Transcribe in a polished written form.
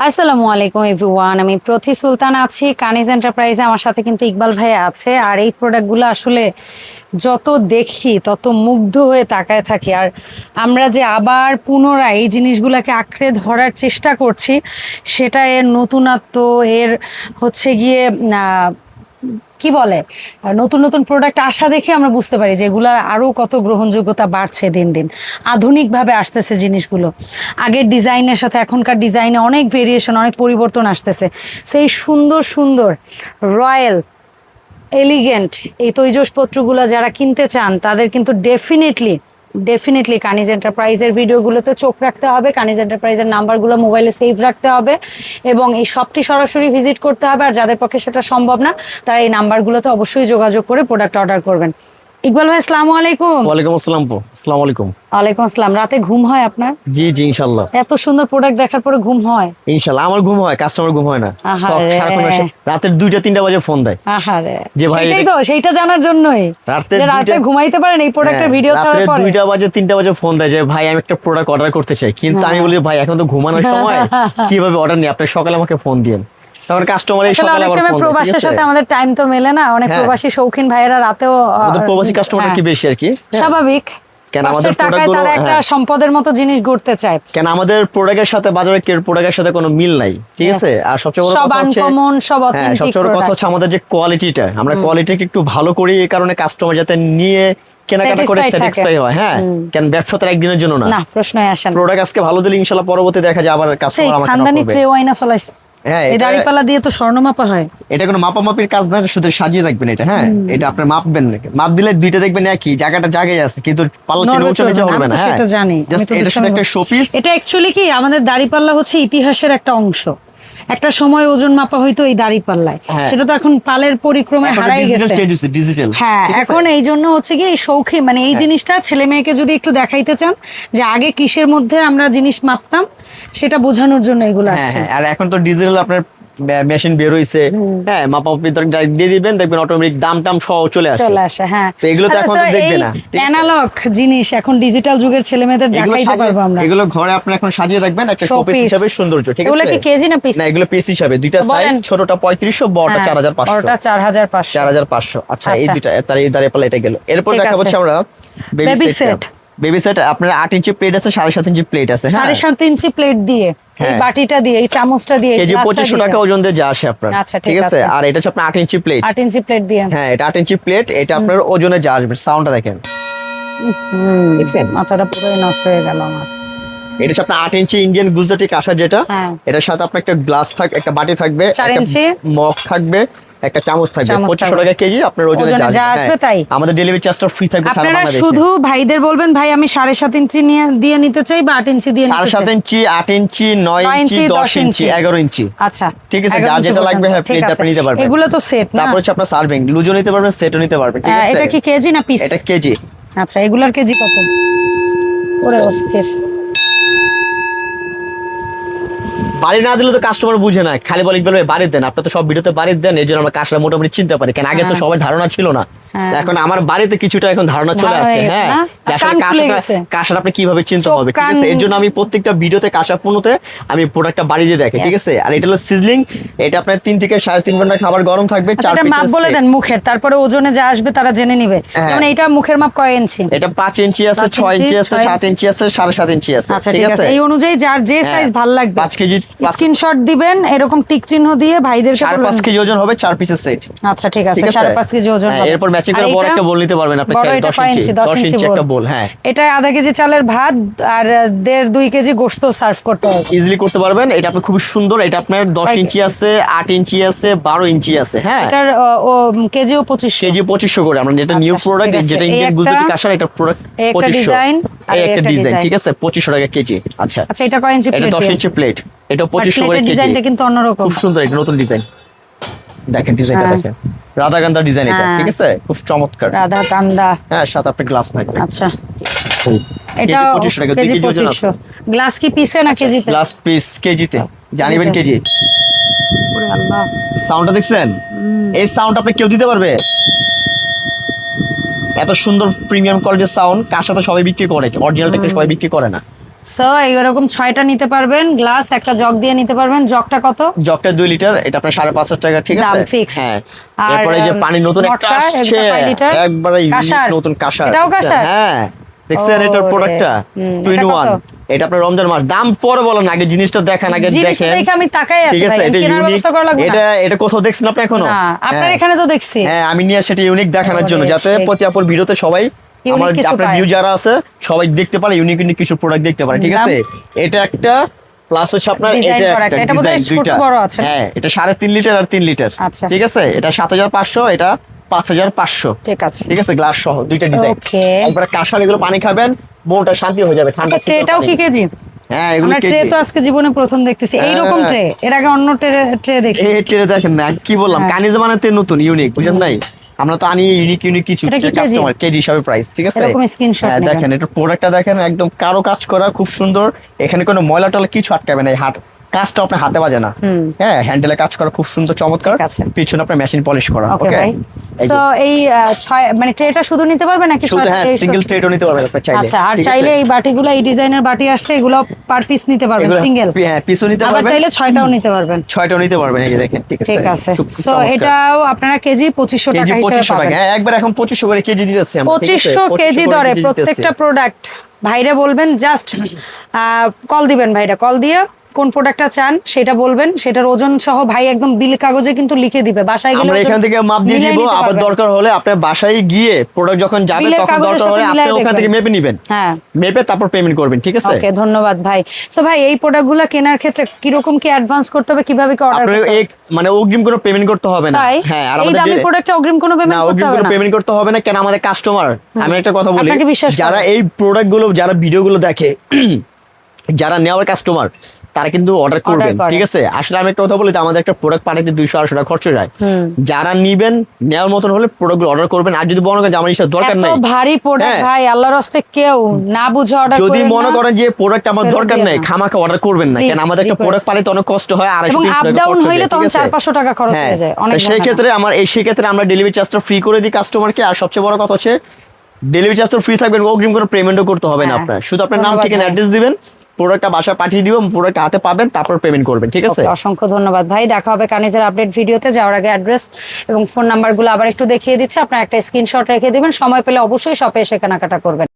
আসসালামু আলাইকুম এভরিওয়ান, আমি প্রতি সুলতান আছি কানিজ এন্টারপ্রাইজে। আমার সাথে কিন্তু ইকবাল ভাই আছে। আর এই প্রোডাক্টগুলো আসলে যত দেখি তত মুগ্ধ হয়ে তাকায় থাকি। আর আমরা যে আবার পুনরায় এই জিনিসগুলোকে আঁকড়ে ধরার চেষ্টা করছি, সেটা এর নতুনত্ব, এর হচ্ছে গিয়ে কি বলে নতুন নতুন প্রোডাক্ট আসা দেখে আমরা বুঝতে পারি যে এগুলার আরও কত গ্রহণযোগ্যতা বাড়ছে দিন দিন। আধুনিকভাবে আসতেছে জিনিসগুলো, আগের ডিজাইনের সাথে এখনকার ডিজাইনে অনেক ভেরিয়েশন, অনেক পরিবর্তন আসতেছে। সো এই সুন্দর সুন্দর রয়্যাল এলিগেন্ট এই তৈজসপত্রগুলো যারা কিনতে চান তাদের কিন্তু ডেফিনেটলি কানিজ এন্টারপ্রাইজের ভিডিওগুলোতে চোখ রাখতে হবে, কানিজ এন্টারপ্রাইজের নাম্বারগুলো মোবাইলে সেভ রাখতে হবে এবং এই শপটি সরাসরি ভিজিট করতে হবে। আর যাদের পক্ষে সেটা সম্ভব না তারা এই নাম্বারগুলোতে অবশ্যই যোগাযোগ করে প্রোডাক্ট অর্ডার করবেন। ইকবাল ভাই আসসালামু আলাইকুম। ওয়ালাইকুম আসসালাম। আসসালামু আলাইকুম। ওয়ালাইকুম আসসালাম। রাতে ঘুম হয় আপনার? জি জি ইনশাআল্লাহ। এত সুন্দর প্রোডাক্ট দেখার পরে ঘুম হয়? ইনশাআল্লাহ আমার ঘুম হয়, কাস্টমার ঘুম হয় না। আহারে। রাতের 2টা-3টা বাজে ফোন দেয়। আহারে, যে ভাই সেটাই তো, সেইটা জানার জন্যই রাতে ঘুমাইতে পারেন এই প্রোডাক্টের ভিডিও ছাড়ার পরে। 2টা বাজে 3টা বাজে ফোন দেয় যে ভাই আমি একটা প্রোডাক্ট অর্ডার করতে চাই, কিন্তু আমি বলি ভাই এখন তো ঘুমানোর সময়, কিভাবে অর্ডার নিই, আপনি সকালে আমাকে ফোন দিয়েন। তারপর কাস্টমার এই সকালে আবার ফোন দেয়। প্রবাসীর সাথে আমাদের টাইম তো মেলে না, অনেক প্রবাসী শৌখিন ভাইয়েরা রাতেও আমাদের প্রবাসী কাস্টমার কি বেশি আর কি স্বাভাবিক। কেন আমাদের প্রোডাক্টগুলো তারা একটা সম্পদের মতো জিনিস গড়তে চায়, কেন আমাদের প্রোডাক্টের সাথে বাজারের প্রোডাক্টের সাথে কোনো মিল নাই, ঠিক আছে। আর সবচেয়ে বড় কথা হচ্ছে সবচেয়ে বড় কথা হচ্ছে আমাদের যে কোয়ালিটিটা, আমরা কোয়ালিটিকে একটু ভালো করি এই কারণে কাস্টমার যাতে নিয়ে কেনাকাটা করে স্যাটিসফাই হয়। হ্যাঁ, কেন ব্যবসা তো একদিনের জন্য না, প্রশ্নই আসে না। প্রোডাক্ট আজকে ভালো দিলে ইনশাআল্লাহ পরবর্তী দেখা যায় আবার কাস্টমার আমাকে খানদানি ট্রে ওয়াইনা ফলাইছে। হ্যাঁ, এই দাড়িপাল্লা দিয়ে তো স্বর্ণ মাপা হয়। এটা কোনো মাপামাপির কাজ না, শুধু সাজিয়ে রাখবেন এটা। হ্যাঁ, এটা আপনি মাপবেন নাকি, মাপ দিলে দুইটা দেখবেন একই জায়গাটা জায়গায় আছে, কিন্তু পাল্লা চিনে উঁচু নিচে হবে না। হ্যাঁ, সেটা জানি। জাস্ট এটা শুধু একটা শোপিস। এটা অ্যাকচুয়ালি কি আমাদের দাড়িপাল্লা হচ্ছে ইতিহাসের একটা অংশ। একটা সময় ওজন মাপা হইতো এই দাড়িপাল্লায়, সেটা তো এখন পালের পরিক্রমায় হারাই গেছে। ডিজিটাল। হ্যাঁ, এখন এই জন্য হচ্ছে কি এই শৌখিন মানে এই জিনিসটা ছেলে মেয়েকে যদি একটু দেখাইতে চান যে আগে কিসের মধ্যে আমরা জিনিস মাপতাম, সেটা বোঝানোর জন্য এগুলো আসছে। হ্যাঁ, আর এখন তো ডিজিটাল আপনার মেশিন বের হইছে। হ্যাঁ, মাপামাপি দিয়ে দিবেন, দেখবেন অটোমেটিক দাম টাম সহ চলে আসে। হ্যাঁ, তো এগুলো তো এখন তো দেখবে না, অ্যানালগ জিনিস এখন ডিজিটাল যুগের ছেলেমেয়েদের দেখাইতে পারবো আমরা। এগুলো ঘরে আপনি এখন সাজিয়ে রাখবেন একটা শোপিস হিসেবে, সৌন্দর্য। ঠিক আছে, এগুলো কি কেজি না পিস? না, এগুলো পিস হিসেবে, দুইটা সাইজ, ছোটটা 3500, বড়টা 4500। বড়টা 4500। আচ্ছা, এই দুইটা তার এই দাঁড়িয়ে এটা গেল। এরপর দেখা হচ্ছে আমরা বেবি সেট। বেবি সেট আপনার 8 ইঞ্চি প্লেট আছে, 7.5 ইঞ্চি প্লেট আছে। হ্যাঁ, 7.5 ইঞ্চি প্লেট দিয়ে এই বাটিটা দিয়ে এই চামচটা দিয়ে কেজি 2500 টাকা ওজন দিয়ে যা আসে আপনার। ঠিক আছে, আর এটা হচ্ছে আপনার 8 ইঞ্চি প্লেট। 8 ইঞ্চি প্লেট দিয়ে। হ্যাঁ, এটা 8 ইঞ্চি প্লেট, এটা আপনার ওজনে যা আসবে। সাউন্ডটা দেখেন, দেখছেন? মাথাটা পুরো নষ্ট হয়ে গেল আমার। এটা হচ্ছে আপনার 8 ইঞ্চি ইন্ডিয়ান গুজরাটি কাঁসা, যেটা এটার সাথে আপনার একটা গ্লাস থাকবে, একটা বাটি থাকবে, একটা মগ থাকবে, একটা চামচ থাকবে। 2500 টাকা কেজি আপনার ওজনে যা আসবে তাই। আমাদের ডেলিভারি চার্জটা ফ্রি থাকবে। আপনারা শুধু ভাইদের বলবেন ভাই আমি 7.5 ইঞ্চি দিয়ে নিতে চাই বা 8 ইঞ্চি দিয়ে নিতে চাই। 7.5 ইঞ্চি, 8 ইঞ্চি, 9 ইঞ্চি, 10 ইঞ্চি, 11 ইঞ্চি। আচ্ছা, ঠিক আছে, যা যেটা লাগবে হ্যাঁ প্লেট আপনি নিতে পারবেন। এগুলো তো সেট না? তারপর হচ্ছে আপনার সার্ভিং লুজও নিতে পারবেন, সেটও নিতে পারবেন। ঠিক আছে, এটা কি কেজি না পিস? এটা কেজি। আচ্ছা, এগুলার কেজি কত? ওরে অস্থির। বাড়ি না দিলে তো কাস্টমার বুঝে না, খালি বলে বলবে বাড়ি দেন। আপনি তো সব ভিডিওতে বাড়ি দেন, এই জন্য আমরা কাজটা মোটামুটি চিনতে পারি। কেন আগে তো সবার ধারণা ছিল না, এখন আমার বাড়িতে কিছুটা এখন ধারণা চলে আসছে। হ্যাঁ, কাঁসাটা আপনি কিভাবে চিনতে হবে। ঠিক আছে, এর জন্য আমি প্রত্যেকটা ভিডিওতে কাঁসা পণ্যতে আমি প্রোডাক্টটা বাড়ি দিয়ে দেখি। ঠিক আছে, আর এটা হলো সিজলিং, এটা আপনার 3 থেকে 3.5 ঘন্টা খাবার গরম থাকবে। 4 পিস মাপ বলে দেন মুখের, তারপরে ওজনে যা আসবে তারা জেনে নেবে। যেমন এটা মুখের মাপ কয় ইঞ্চি? এটা 5 ইঞ্চি আছে, 6 ইঞ্চি আছে, 7 ইঞ্চি আছে, 7.5 ইঞ্চি আছে। ঠিক আছে, এই অনুযায়ী যার যে সাইজ ভালো লাগবে 5 কেজি স্ক্রিনশট দিবেন, এরকম টিক চিহ্ন দিয়ে ভাইদেরকে বলবেন। 5 কেজি ওজন হবে, 4 পিসের সেট। আচ্ছা, ঠিক আছে, 5.5 কেজি ওজন হবে। এরপর ম্যাচিং করে বড় একটা বোল নিতে পারবেন আপনি, 10 ইঞ্চি একটা বোল। হ্যাঁ, এটা আধা কেজি চালের ভাত আর 1.5-2 কেজি গোশত সার্ভ করতে হবে, ইজিলি করতে পারবেন। এটা আপনার খুব সুন্দর, এটা আপনার 10 ইঞ্চি আছে, 8 ইঞ্চি আছে, 12 ইঞ্চি আছে। হ্যাঁ, এটার কেজিও 2500 করে। আমরা যেটা নিউ প্রোডাক্ট, যেটা ইন্ডিয়ান গুজরাটি কাঁসার, এটা প্রোডাক্ট 2500। এই একটা ডিজাইন, ঠিক আছে, 2500 টাকা কেজি। আচ্ছা, এটা কয় ইঞ্চি প্লেট? এটা 10 ইঞ্চি প্লেট, এটা 2500 করে কেজি। ডিজাইনটা কিন্তু অন্যরকম, খুব সুন্দর, এটা নতুন ডিজাইন। দেখেন ডিজাইনটা দেখেন, রাধাকান্দা ডিজাইন এটা। ঠিক আছে, খুব চমৎকার রাধাকান্দা। হ্যাঁ, সাথে আপনার গ্লাস থাকবে। আচ্ছা, এটা 2500 টাকা কেজি 2500। গ্লাস কি পিসে না কেজিতে? গ্লাস পিস কেজিতে, জানিবেন কেজি। ওরে আল্লাহ, সাউন্ডটা দেখছেন? এই সাউন্ড আপনি কেউ দিতে পারবে? এত সুন্দর প্রিমিয়াম কোয়ালিটির সাউন্ড কার সাথে সবাই বিক্রি করে, অরিজিনালটাকে সবাই বিক্রি করে না। সো এরকম 6টা নিতে পারবেন, গ্লাস একটা জগ দিয়ে নিতে পারবেন। জগটা কত? জগটা 2 লিটার, এটা আপনার 5,500 টাকা, ঠিক আছে? দাম ফিক্সড। হ্যাঁ, আর এরপরে যে পানি নতুন একটা আসছে, একবারে ইউনিক নতুন কাঁসার। এটাও কাঁসার? হ্যাঁ, দেখছেন এটার প্রোডাক্টটা 2 in 1। এটা আপনার রমজান মাস, দাম পরে বলেন, আগে জিনিসটা দেখান, আগে দেখেন। আমি তাকাই আছি, ঠিক আছে? এটা ইউনিক, এটা কোথাও দেখছেন আপনি এখনো? না, আপনার এখানে তো দেখছি। হ্যাঁ, আমি নিয়ে সেটা ইউনিক দেখানোর জন্য, যাতে প্রতি আপুর ভিডিওতে সবাই আমার আপনার ভিউ যারা আছে সবাই দেখতে পারে, ইউনিক ইউনিক কিছু প্রোডাক্ট দেখতে পারে, ঠিক আছে? এটা একটা প্লাস হচ্ছে আপনার এটা একটা ডিজাইন দুইটা। হ্যাঁ, এটা 3.5 লিটার আর 3 লিটার, ঠিক আছে? এটা 7,500, এটা 5,500, ঠিক আছে, ঠিক আছে? গ্লাস সহ দুইটা ডিজাইন। একবার কাঁসার, এগুলো পানি খাবেন, মনটা শান্তি হয়ে যাবে। ঠান্ডা এটাও কি কেজি? হ্যাঁ, এগুলো ট্রে তো আজকে জীবনে প্রথম দেখতেছি এইরকম ট্রে। এর আগে অন্য ট্রে দেখছি। এই ট্রে দেখেন না, কি বললাম, কানিজ বানাতে নতুন ইউনিক, বুঝেন নাই? আমরা তো আনি ইউনিক ইউনিক কিছু কাস্টমার কেজি হিসাবে প্রাইস, ঠিক আছে? এরকম স্ক্রিনশট নেবেন। দেখেন এটা প্রোডাক্টটা দেখেন, একদম কারো কাজ করা, খুব সুন্দর। এখানে কোনো ময়লা টলা কিছু আটকাবে না, এই কাজটা আপনার হাতে বাজে না। হ্যাঁ, হ্যান্ডেলে কাজ করা খুব সুন্দর, চমৎকার। পিছনে আপনার মেশিন পলিশ করা। ওকে, সো এই 6 মানে ট্রেটা শুধু নিতে পারবে নাকি শুধু? হ্যাঁ, সিঙ্গেল ট্রেও নিতে পারবে আপনি চাইলে। আচ্ছা, আর চাইলে এই বাটিগুলো, এই ডিজাইনের বাটি আসছে, এগুলো পার পিস নিতে পারবেন, সিঙ্গেল? হ্যাঁ, পিসও নিতে পারবেন, আবার চাইলে 6টাও নিতে পারবেন। 6টাও নিতে পারবেন, এই যে দেখেন, ঠিক আছে? ঠিক আছে। সো এটাও আপনারা কেজি 2500 টাকা হিসেবে 2500 টাকা। হ্যাঁ, একবার এখন 2500 করে কেজি দিতেছি আমরা, ঠিক আছে? 2500 কেজি দরে প্রত্যেকটা প্রোডাক্ট। ভাইরা বলবেন, জাস্ট কল দিবেন, ভাইরা কল দিয়ে কোন প্রোডাক্টটা চান সেটা বলবেন, সেটার ওজন সহ ভাই একদম বিল কাগজে কিন্তু লিখে দিবে। বাসায় গেলে আমরা এখান থেকে মাপ দিয়ে দিব, আবার দরকার হলে আপনার বাসায় গিয়ে প্রোডাক্ট যখন যাবে তখন দরকার হলে আপনি ওখান থেকে মেপে নেবেন। হ্যাঁ, মেপে তারপর পেমেন্ট করবেন, ঠিক আছে? ওকে, ধন্যবাদ ভাই। সো ভাই, এই প্রোডাক্টগুলো কেনার ক্ষেত্রে কি রকম কি অ্যাডভান্স করতে হবে, কিভাবে কি অর্ডার করতে হবে? মানে অগ্রিম কোনো পেমেন্ট করতে হবে না। হ্যাঁ, আর আমাদের এই দামি প্রোডাক্টে অগ্রিম কোনো পেমেন্ট করতে হবে না। অগ্রিম কোনো পেমেন্ট করতে হবে না, কেন আমাদের কাস্টমার। আমি একটা কথা বলি, যারা এই প্রোডাক্টগুলো, যারা ভিডিওগুলো দেখে, যারা নেওয়ার কাস্টমার, তারা কিন্তু অর্ডার করবেন, ঠিক আছে? আসলে আমি একটা কথা বলি, আমাদের একটা প্রোডাক্ট পাঠাতে 200-800 টাকা খরচ যায়। যারা নিবেন, নেওয়ার মতন হলে প্রোডাক্টগুলো অর্ডার করবেন। আর যদি মনে করেন আমার ইচ্ছা দরকার নাই, এত ভারী প্রোডাক্ট ভাই, আল্লাহর রাস্তে কেউ না বুঝে অর্ডার করবেন। যদি মনে করেন যে প্রোডাক্ট আমার দরকার নাই, খামাখা অর্ডার করবেন না, কারণ আমাদের একটা প্রোডাক্ট পাঠাতে অনেক কষ্ট হয়, 250-300 টাকা খরচ হয়ে যায়, ঠিক আছে? 400-500 টাকা খরচ হয়ে যায় অনেক। সেই ক্ষেত্রে আমরা ডেলিভারি চার্জটা ফ্রি করে দিই কাস্টমারকে। আর সবচেয়ে বড় কথা হচ্ছে ডেলিভারি চার্জটা ফ্রি থাকবে, অগ্রিম কোনো পেমেন্টও করতে হবে না আপনার। শুধু আপনার নাম, ঠিকানা, অ্যাড্রেস দিবেন, প্রোডাক্টটা বাসা পাঠিয়ে দিব, প্রোডাক্ট হাতে পাবেন, তারপর পেমেন্ট করবেন, ঠিক আছে? অসংখ্য ধন্যবাদ ভাই। দেখা হবে কানিজের আপডেট ভিডিওতে। যাওয়ার আগে অ্যাড্রেস এবং ফোন নাম্বারগুলো আবার একটু দেখিয়ে দিচ্ছি, আপনারা একটা স্ক্রিনশট রেখে দিবেন। সময় পেলে অবশ্যই শপে এসে কেনাকাটা করবেন।